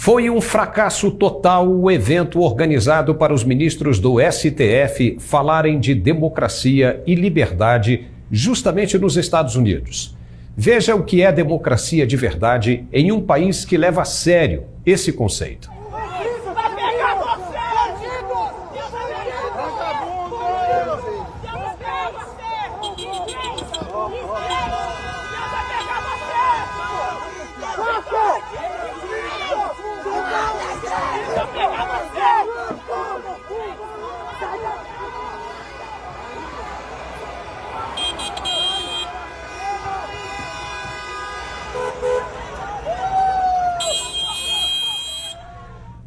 Foi um fracasso total o evento organizado para os ministros do STF falarem de democracia e liberdade justamente nos Estados Unidos. Veja o que é democracia de verdade em um país que leva a sério esse conceito.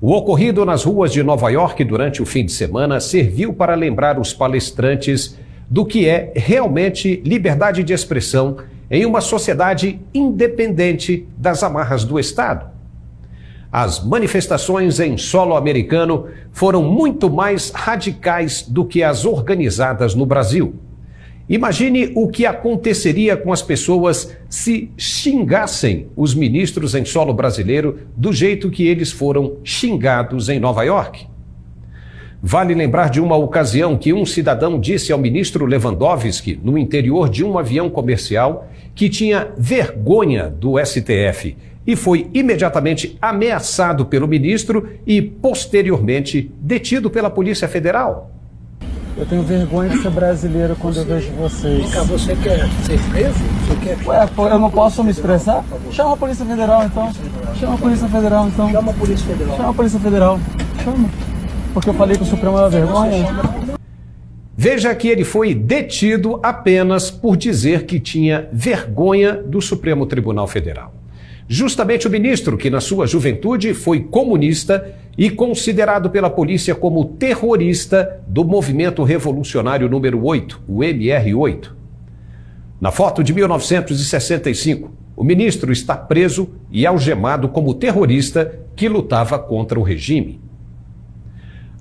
O ocorrido nas ruas de Nova York durante o fim de semana serviu para lembrar os palestrantes do que é realmente liberdade de expressão em uma sociedade independente das amarras do Estado. As manifestações em solo americano foram muito mais radicais do que as organizadas no Brasil. Imagine o que aconteceria com as pessoas se xingassem os ministros em solo brasileiro do jeito que eles foram xingados em Nova York. Vale lembrar de uma ocasião que um cidadão disse ao ministro Lewandowski, no interior de um avião comercial, que tinha vergonha do STF e foi imediatamente ameaçado pelo ministro e, posteriormente, detido pela Polícia Federal. Eu tenho vergonha de ser brasileiro quando eu vejo vocês. Você quer ser preso? Você quer... Ué, eu não posso me expressar? Chama a Polícia Federal, então. Chama a Polícia Federal, então. Chama a Polícia Federal. Chama a Polícia Federal. Chama. Porque eu falei que o Supremo era vergonha. Veja que ele foi detido apenas por dizer que tinha vergonha do Supremo Tribunal Federal. Justamente o ministro, que na sua juventude foi comunista e considerado pela polícia como terrorista do Movimento Revolucionário número 8, o MR8. Na foto de 1965, o ministro está preso e algemado como terrorista que lutava contra o regime.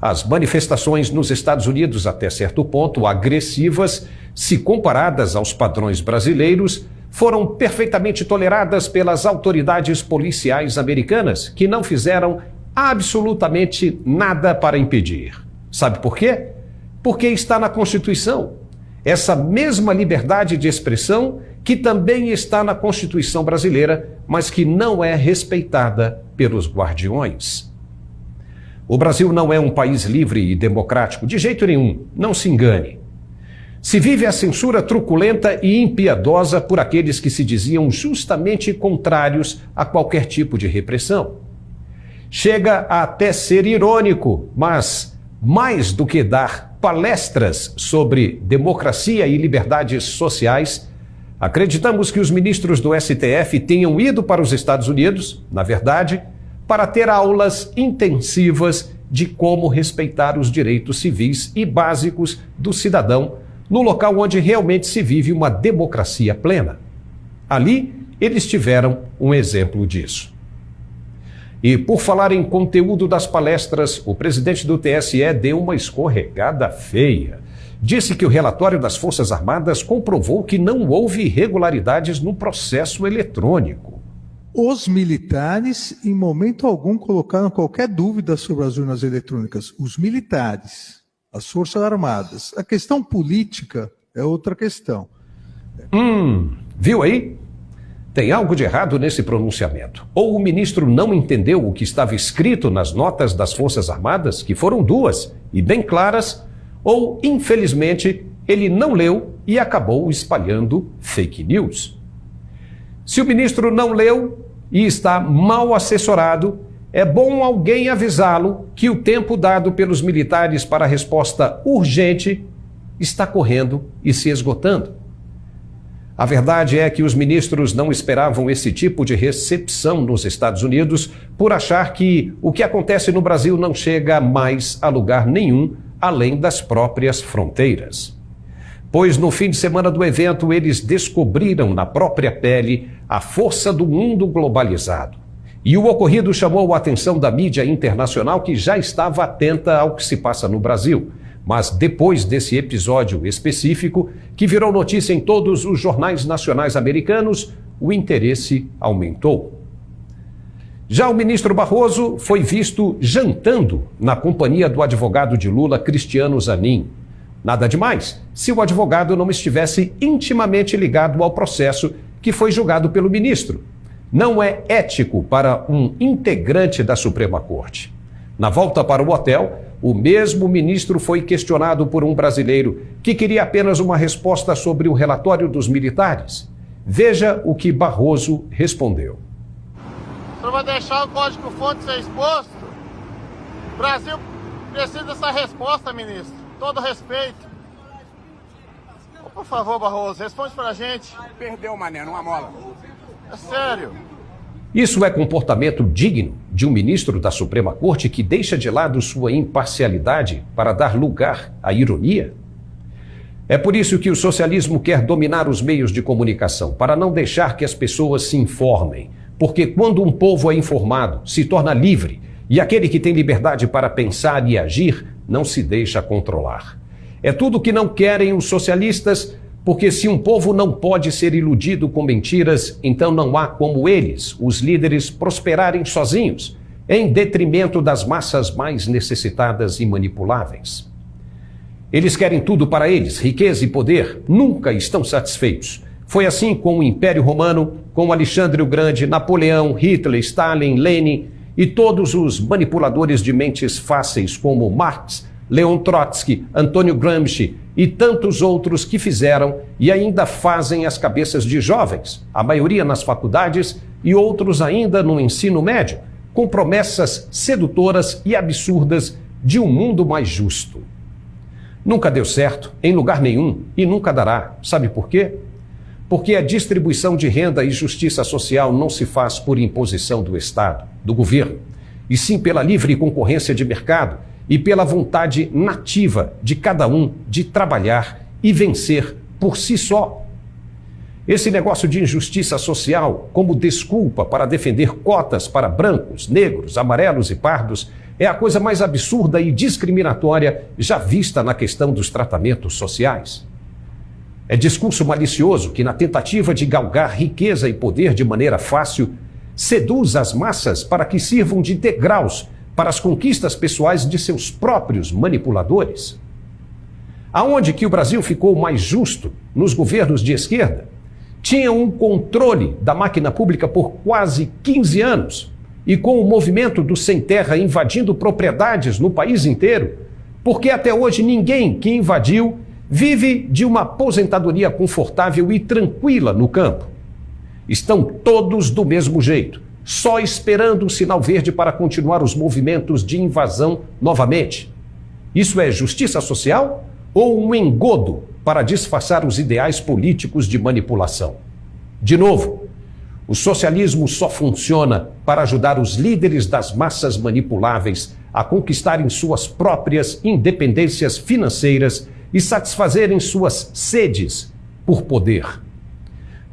As manifestações nos Estados Unidos, até certo ponto, agressivas, se comparadas aos padrões brasileiros, foram perfeitamente toleradas pelas autoridades policiais americanas, que não fizeram absolutamente nada para impedir. Sabe por quê? Porque está na Constituição. Essa mesma liberdade de expressão que também está na Constituição brasileira, mas que não é respeitada pelos guardiões. O Brasil não é um país livre e democrático, de jeito nenhum, não se engane. Se vive a censura truculenta e impiedosa por aqueles que se diziam justamente contrários a qualquer tipo de repressão. Chega a até ser irônico, mas mais do que dar palestras sobre democracia e liberdades sociais, acreditamos que os ministros do STF tenham ido para os Estados Unidos, na verdade, para ter aulas intensivas de como respeitar os direitos civis e básicos do cidadão no local onde realmente se vive uma democracia plena. Ali, eles tiveram um exemplo disso. E por falar em conteúdo das palestras, o presidente do TSE deu uma escorregada feia. Disse que o relatório das Forças Armadas comprovou que não houve irregularidades no processo eletrônico. Os militares, em momento algum, colocaram qualquer dúvida sobre as urnas eletrônicas. Os militares, as Forças Armadas. A questão política é outra questão. Viu aí? Tem algo de errado nesse pronunciamento. Ou o ministro não entendeu o que estava escrito nas notas das Forças Armadas, que foram duas e bem claras, ou, infelizmente, ele não leu e acabou espalhando fake news. Se o ministro não leu e está mal assessorado, é bom alguém avisá-lo que o tempo dado pelos militares para a resposta urgente está correndo e se esgotando. A verdade é que os ministros não esperavam esse tipo de recepção nos Estados Unidos por achar que o que acontece no Brasil não chega mais a lugar nenhum além das próprias fronteiras. Pois no fim de semana do evento eles descobriram na própria pele a força do mundo globalizado. E o ocorrido chamou a atenção da mídia internacional, que já estava atenta ao que se passa no Brasil. Mas depois desse episódio específico, que virou notícia em todos os jornais nacionais americanos, o interesse aumentou. Já o ministro Barroso foi visto jantando na companhia do advogado de Lula, Cristiano Zanin. Nada demais se o advogado não estivesse intimamente ligado ao processo que foi julgado pelo ministro. Não é ético para um integrante da Suprema Corte. Na volta para o hotel, o mesmo ministro foi questionado por um brasileiro que queria apenas uma resposta sobre o relatório dos militares. Veja o que Barroso respondeu. O senhor vai deixar o código-fonte ser exposto? O Brasil precisa dessa resposta, ministro. Todo respeito. Por favor, Barroso, responde pra gente. Perdeu, mané, numa mola. É sério. Isso é comportamento digno de um ministro da Suprema Corte que deixa de lado sua imparcialidade para dar lugar à ironia? É por isso que o socialismo quer dominar os meios de comunicação, para não deixar que as pessoas se informem. Porque quando um povo é informado, se torna livre, e aquele que tem liberdade para pensar e agir não se deixa controlar. É tudo o que não querem os socialistas, porque se um povo não pode ser iludido com mentiras, então não há como eles, os líderes, prosperarem sozinhos, em detrimento das massas mais necessitadas e manipuláveis. Eles querem tudo para eles, riqueza e poder, nunca estão satisfeitos. Foi assim com o Império Romano, com Alexandre o Grande, Napoleão, Hitler, Stalin, Lenin e todos os manipuladores de mentes fáceis como Marx, Leon Trotsky, Antônio Gramsci e tantos outros que fizeram e ainda fazem as cabeças de jovens, a maioria nas faculdades e outros ainda no ensino médio, com promessas sedutoras e absurdas de um mundo mais justo. Nunca deu certo, em lugar nenhum, e nunca dará. Sabe por quê? Porque a distribuição de renda e justiça social não se faz por imposição do Estado, do governo, e sim pela livre concorrência de mercado e pela vontade nativa de cada um de trabalhar e vencer por si só. Esse negócio de injustiça social como desculpa para defender cotas para brancos, negros, amarelos e pardos é a coisa mais absurda e discriminatória já vista na questão dos tratamentos sociais. É discurso malicioso que, na tentativa de galgar riqueza e poder de maneira fácil, seduz as massas para que sirvam de degraus para as conquistas pessoais de seus próprios manipuladores. Aonde que o Brasil ficou mais justo nos governos de esquerda? Tinha um controle da máquina pública por quase 15 anos e com o movimento do sem terra invadindo propriedades no país inteiro, porque até hoje ninguém que invadiu vive de uma aposentadoria confortável e tranquila no campo. Estão todos do mesmo jeito, só esperando o sinal verde para continuar os movimentos de invasão novamente. Isso é justiça social ou um engodo para disfarçar os ideais políticos de manipulação? De novo, o socialismo só funciona para ajudar os líderes das massas manipuláveis a conquistarem suas próprias independências financeiras e satisfazerem suas sedes por poder.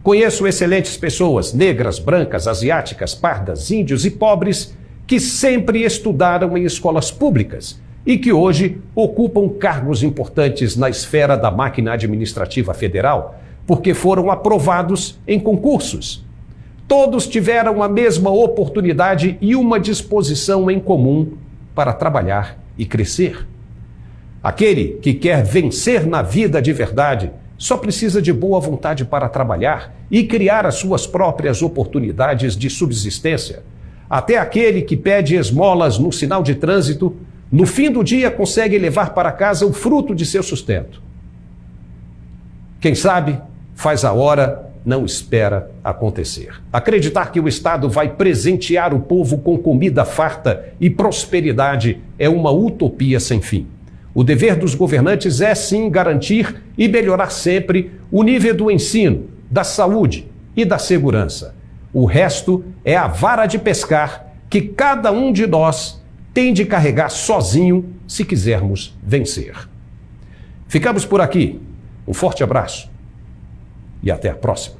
Conheço excelentes pessoas, negras, brancas, asiáticas, pardas, índios e pobres, que sempre estudaram em escolas públicas e que hoje ocupam cargos importantes na esfera da máquina administrativa federal, porque foram aprovados em concursos. Todos tiveram a mesma oportunidade e uma disposição em comum para trabalhar e crescer. Aquele que quer vencer na vida de verdade só precisa de boa vontade para trabalhar e criar as suas próprias oportunidades de subsistência. Até aquele que pede esmolas no sinal de trânsito, no fim do dia consegue levar para casa o fruto de seu sustento. Quem sabe, faz a hora, não espera acontecer. Acreditar que o Estado vai presentear o povo com comida farta e prosperidade é uma utopia sem fim. O dever dos governantes é, sim, garantir e melhorar sempre o nível do ensino, da saúde e da segurança. O resto é a vara de pescar que cada um de nós tem de carregar sozinho se quisermos vencer. Ficamos por aqui. Um forte abraço e até a próxima.